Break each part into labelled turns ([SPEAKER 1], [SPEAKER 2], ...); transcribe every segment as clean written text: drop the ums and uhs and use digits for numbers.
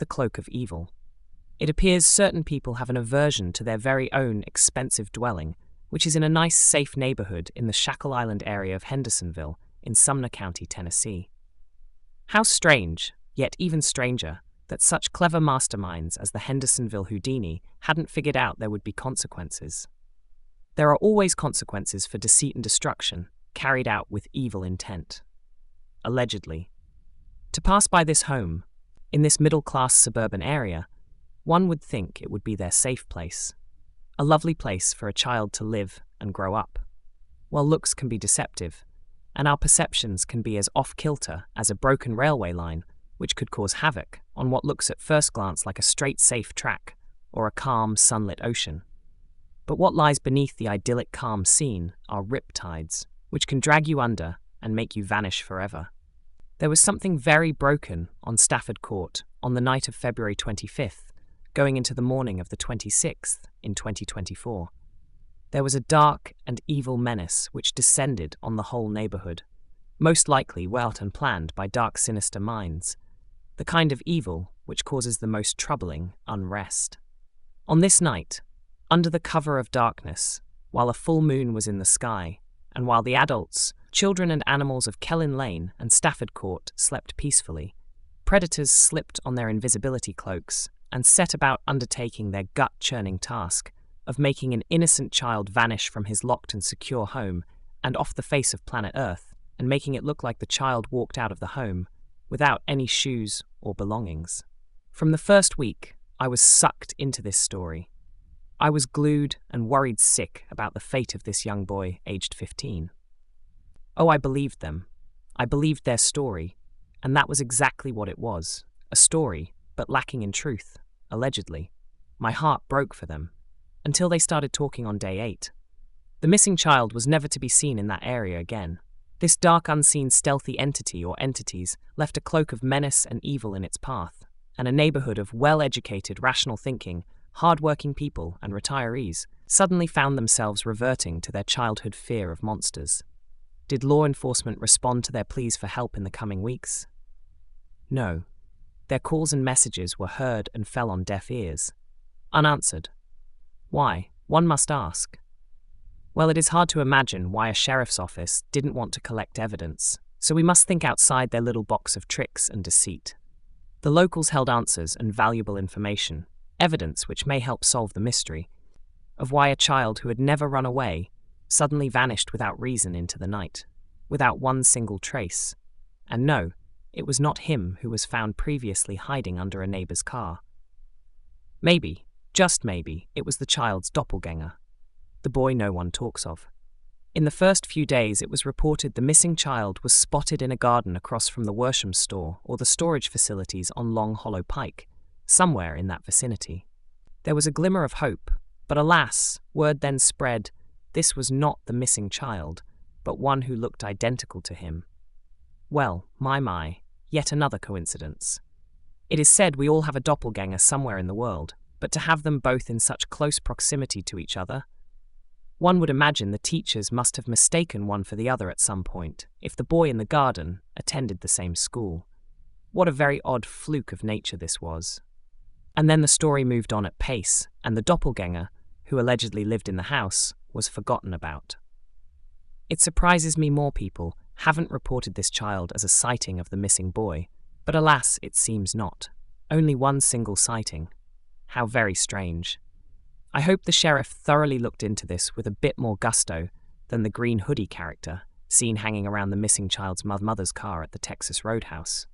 [SPEAKER 1] the cloak of evil. It appears certain people have an aversion to their very own expensive dwelling, which is in a nice, safe neighborhood in the Shackle Island area of Hendersonville in Sumner County, Tennessee. How strange, yet even stranger, that such clever masterminds as the Hendersonville Houdini hadn't figured out there would be consequences. There are always consequences for deceit and destruction, carried out with evil intent. Allegedly. To pass by this home, in this middle-class suburban area, one would think it would be their safe place. A lovely place for a child to live and grow up. While looks can be deceptive, and our perceptions can be as off-kilter as a broken railway line, which could cause havoc on what looks at first glance like a straight, safe track or a calm, sunlit ocean. But what lies beneath the idyllic, calm scene are riptides, which can drag you under and make you vanish forever. There was something very broken on Stafford Court on the night of February 25th, going into the morning of the 26th in 2024. There was a dark and evil menace which descended on the whole neighborhood, most likely wrought and planned by dark, sinister minds, the kind of evil which causes the most troubling unrest. On this night, under the cover of darkness, while a full moon was in the sky, and while the adults, children and animals of Kellyn Lane and Stafford Court slept peacefully, predators slipped on their invisibility cloaks and set about undertaking their gut-churning task of making an innocent child vanish from his locked and secure home and off the face of planet Earth, and making it look like the child walked out of the home without any shoes or belongings. From the first week, I was sucked into this story. I was glued and worried sick about the fate of this young boy aged 15. Oh, I believed them. I believed their story, and that was exactly what it was, a story, but lacking in truth, allegedly. My heart broke for them, until they started talking on day 8. The missing child was never to be seen in that area again. This dark, unseen, stealthy entity or entities left a cloak of menace and evil in its path, and a neighborhood of well-educated, rational thinking, hard-working people and retirees suddenly found themselves reverting to their childhood fear of monsters. Did law enforcement respond to their pleas for help in the coming weeks? No. Their calls and messages were heard and fell on deaf ears. Unanswered. Why? One must ask. Well, it is hard to imagine why a sheriff's office didn't want to collect evidence, so we must think outside their little box of tricks and deceit. The locals held answers and valuable information, evidence which may help solve the mystery of why a child who had never run away suddenly vanished without reason into the night, without one single trace. And no, it was not him who was found previously hiding under a neighbor's car. Maybe, just maybe, it was the child's doppelganger, the boy no one talks of. In the first few days, it was reported the missing child was spotted in a garden across from the Worsham store or the storage facilities on Long Hollow Pike, somewhere in that vicinity. There was a glimmer of hope, but alas, word then spread this was not the missing child, but one who looked identical to him. Well, my, yet another coincidence. It is said we all have a doppelganger somewhere in the world, but to have them both in such close proximity to each other? One would imagine the teachers must have mistaken one for the other at some point, if the boy in the garden attended the same school. What a very odd fluke of nature this was. And then the story moved on at pace, and the doppelganger, who allegedly lived in the house, was forgotten about. It surprises me more people haven't reported this child as a sighting of the missing boy, but alas, it seems not. Only one single sighting. How very strange. I hope the sheriff thoroughly looked into this with a bit more gusto than the green hoodie character seen hanging around the missing child's mother's car at the Texas Roadhouse.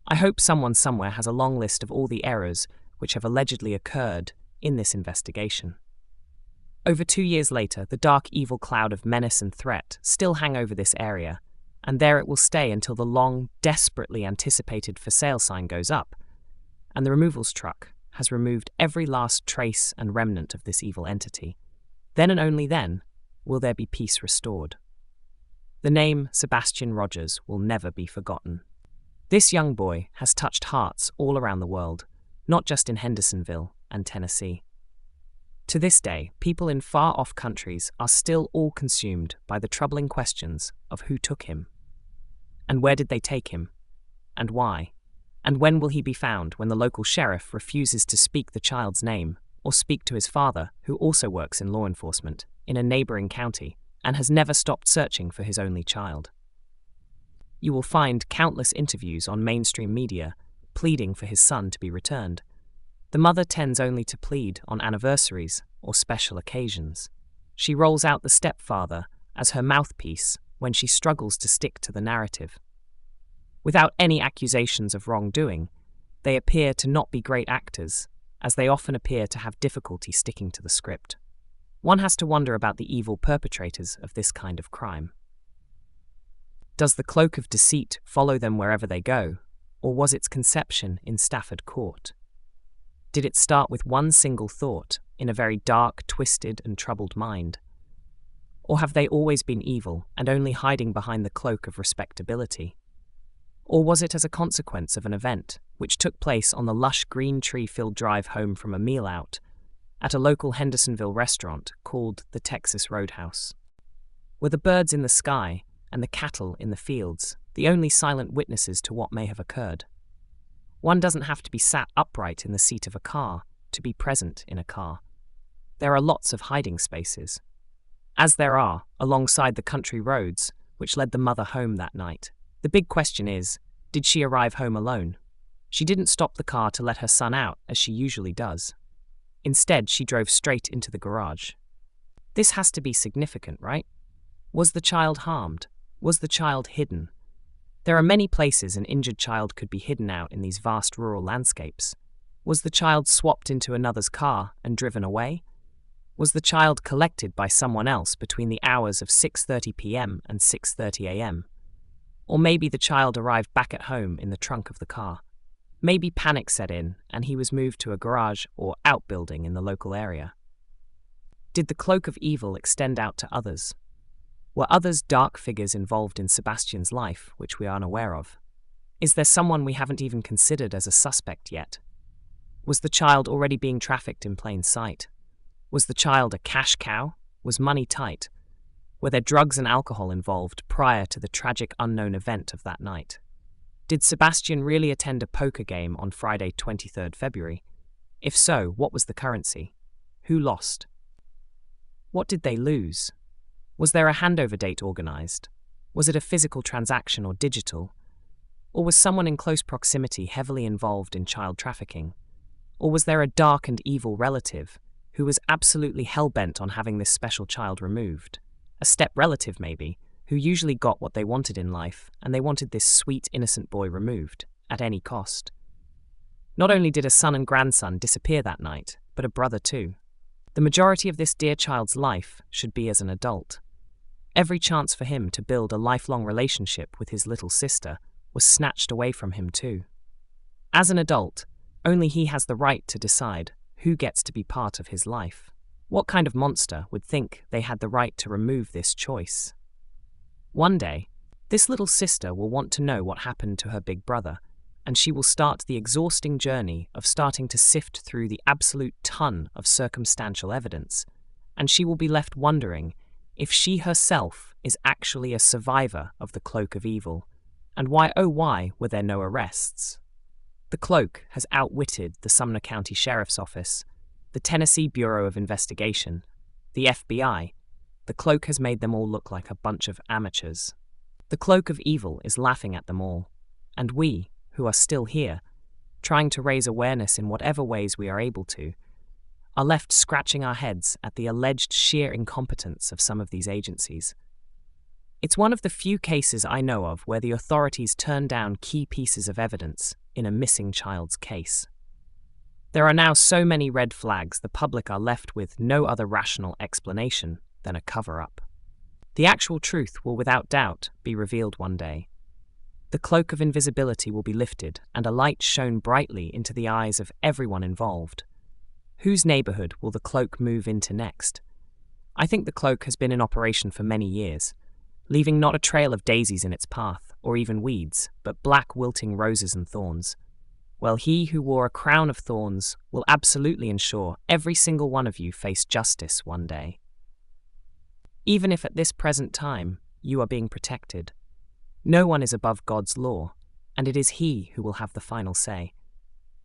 [SPEAKER 1] I hope someone somewhere has a long list of all the errors which have allegedly occurred in this investigation. Over 2 years later, the dark evil cloud of menace and threat still hang over this area, and there it will stay until the long, desperately anticipated for sale sign goes up, and the removals truck has removed every last trace and remnant of this evil entity. Then and only then will there be peace restored. The name Sebastian Rogers will never be forgotten. This young boy has touched hearts all around the world, not just in Hendersonville and Tennessee. To this day, people in far-off countries are still all consumed by the troubling questions of who took him, and where did they take him, and why. And when will he be found when the local sheriff refuses to speak the child's name or speak to his father, who also works in law enforcement in a neighbouring county and has never stopped searching for his only child? You will find countless interviews on mainstream media pleading for his son to be returned. The mother tends only to plead on anniversaries or special occasions. She rolls out the stepfather as her mouthpiece when she struggles to stick to the narrative. Without any accusations of wrongdoing, they appear to not be great actors, as they often appear to have difficulty sticking to the script. One has to wonder about the evil perpetrators of this kind of crime. Does the cloak of deceit follow them wherever they go, or was its conception in Stafford Court? Did it start with one single thought in a very dark, twisted, and troubled mind? Or have they always been evil and only hiding behind the cloak of respectability? Or was it as a consequence of an event which took place on the lush green tree-filled drive home from a meal out at a local Hendersonville restaurant called the Texas Roadhouse? Were the birds in the sky and the cattle in the fields the only silent witnesses to what may have occurred? One doesn't have to be sat upright in the seat of a car to be present in a car. There are lots of hiding spaces, as there are alongside the country roads which led the mother home that night. The big question is, did she arrive home alone? She didn't stop the car to let her son out, as she usually does. Instead, she drove straight into the garage. This has to be significant, right? Was the child harmed? Was the child hidden? There are many places an injured child could be hidden out in these vast rural landscapes. Was the child swapped into another's car and driven away? Was the child collected by someone else between the hours of 6:30 p.m. and 6:30 a.m.? Or maybe the child arrived back at home in the trunk of the car. Maybe panic set in and he was moved to a garage or outbuilding in the local area. Did the cloak of evil extend out to others? Were others dark figures involved in Sebastian's life which we are unaware of? Is there someone we haven't even considered as a suspect yet? Was the child already being trafficked in plain sight? Was the child a cash cow? Was money tight? Were there drugs and alcohol involved prior to the tragic unknown event of that night? Did Sebastian really attend a poker game on Friday, 23rd February? If so, what was the currency? Who lost? What did they lose? Was there a handover date organized? Was it a physical transaction or digital? Or was someone in close proximity heavily involved in child trafficking? Or was there a dark and evil relative who was absolutely hell-bent on having this special child removed? A step relative, maybe, who usually got what they wanted in life, and they wanted this sweet, innocent boy removed, at any cost. Not only did a son and grandson disappear that night, but a brother too. The majority of this dear child's life should be as an adult. Every chance for him to build a lifelong relationship with his little sister was snatched away from him too. As an adult, only he has the right to decide who gets to be part of his life. What kind of monster would think they had the right to remove this choice? One day, this little sister will want to know what happened to her big brother, and she will start the exhausting journey of starting to sift through the absolute ton of circumstantial evidence, and she will be left wondering if she herself is actually a survivor of the cloak of evil, and why, oh why, were there no arrests? The cloak has outwitted the Sumner County Sheriff's Office, the Tennessee Bureau of Investigation, the FBI. The cloak has made them all look like a bunch of amateurs. The cloak of evil is laughing at them all, and we, who are still here, trying to raise awareness in whatever ways we are able to, are left scratching our heads at the alleged sheer incompetence of some of these agencies. It's one of the few cases I know of where the authorities turn down key pieces of evidence in a missing child's case. There are now so many red flags the public are left with no other rational explanation than a cover-up. The actual truth will without doubt be revealed one day. The cloak of invisibility will be lifted and a light shone brightly into the eyes of everyone involved. Whose neighborhood will the cloak move into next? I think the cloak has been in operation for many years, leaving not a trail of daisies in its path, or even weeds, but black wilting roses and thorns. Well, he who wore a crown of thorns will absolutely ensure every single one of you face justice one day. Even if at this present time you are being protected, no one is above God's law, and it is he who will have the final say.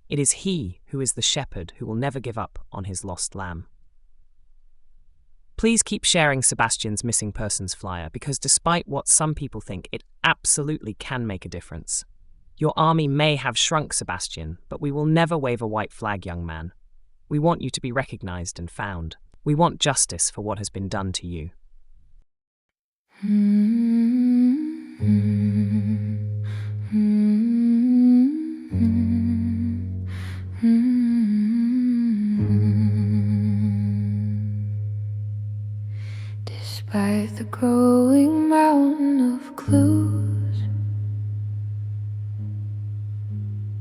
[SPEAKER 1] It is he who is the shepherd who will never give up on his lost lamb. Please keep sharing Sebastian's missing persons flyer, because despite what some people think, it absolutely can make a difference. Your army may have shrunk, Sebastian, but we will never wave a white flag, young man. We want you to be recognized and found. We want justice for what has been done to you.
[SPEAKER 2] Despite the growing mountain of clues,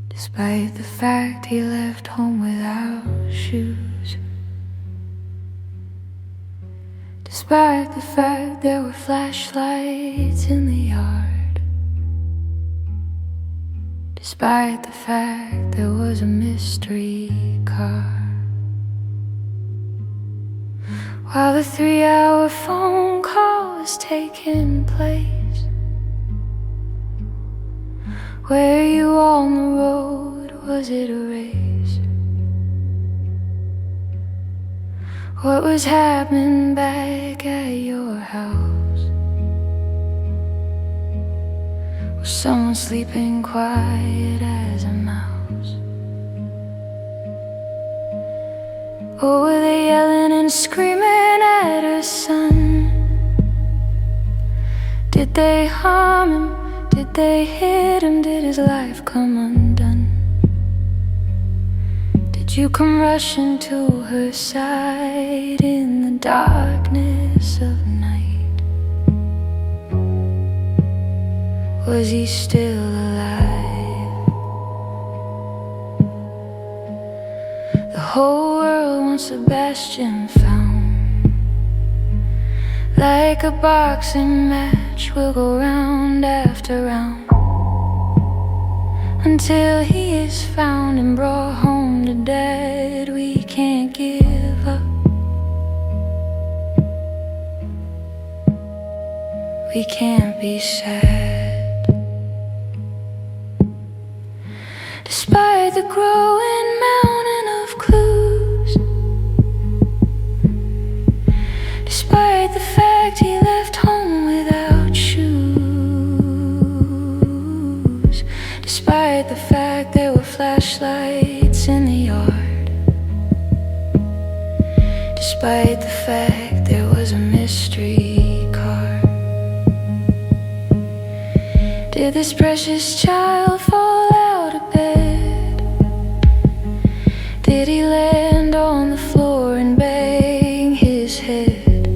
[SPEAKER 2] despite the fact he left home without shoes, despite the fact there were flashlights in the yard, despite the fact there was a mystery car, while the 3-hour phone call was taking place, were you on the road? Was it a race? What was happening back at your house? Was someone sleeping quiet as a mouse? Or were they yelling and screaming at her son? Did they harm him? Did they hit him? Did his life come undone? Did you come rushing to her side in the darkness of night? Was he still alive? The whole world wants Sebastian found. Like a boxing match, we'll go round after round, until he is found and brought home to dad. We can't give up. We can't be sad. Despite the growing mountain of clues, despite the fact he left home without shoes, despite the fact there were flashlights in the yard, despite the fact there was a mystery car, did this precious child fall out of bed? Did he land on the floor and bang his head?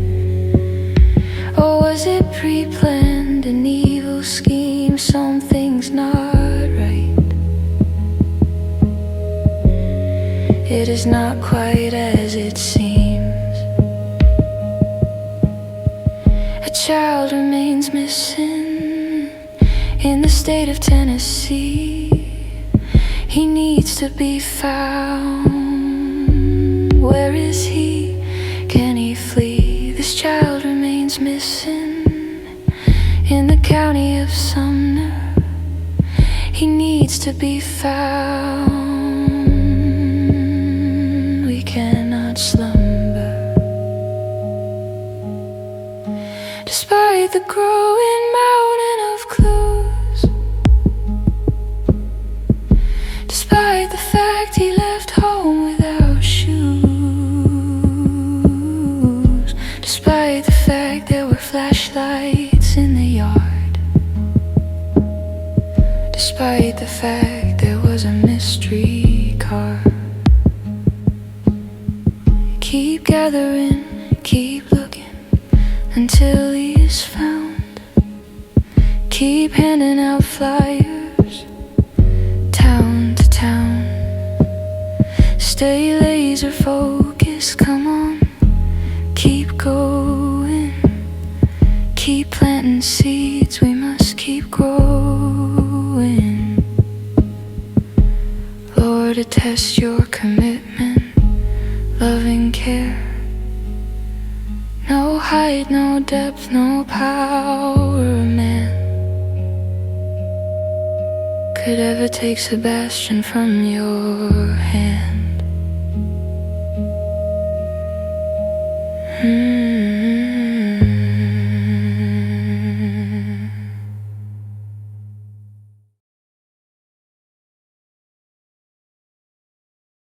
[SPEAKER 2] Or was it pre-planned, an evil scheme? Something's not right. It is not quite as it seems. A child remains missing in the state of Tennessee. He needs to be found. Where is he? Can he flee? This child remains missing in the county of Sumner. He needs to be found. We cannot slumber. Despite the growing mountain of clues, despite the fact he left home without shoes, despite the fact there were flashlights in the yard, despite the fact there was a mystery car. Keep gathering, keep looking until he is found. Keep handing out flyers, town to town. Stay laser focused, come on, keep going. Keep planting seeds, we must keep growing. Lord, attest your commitment, loving care. No height, no depth, no power of man could ever take Sebastian from your hand.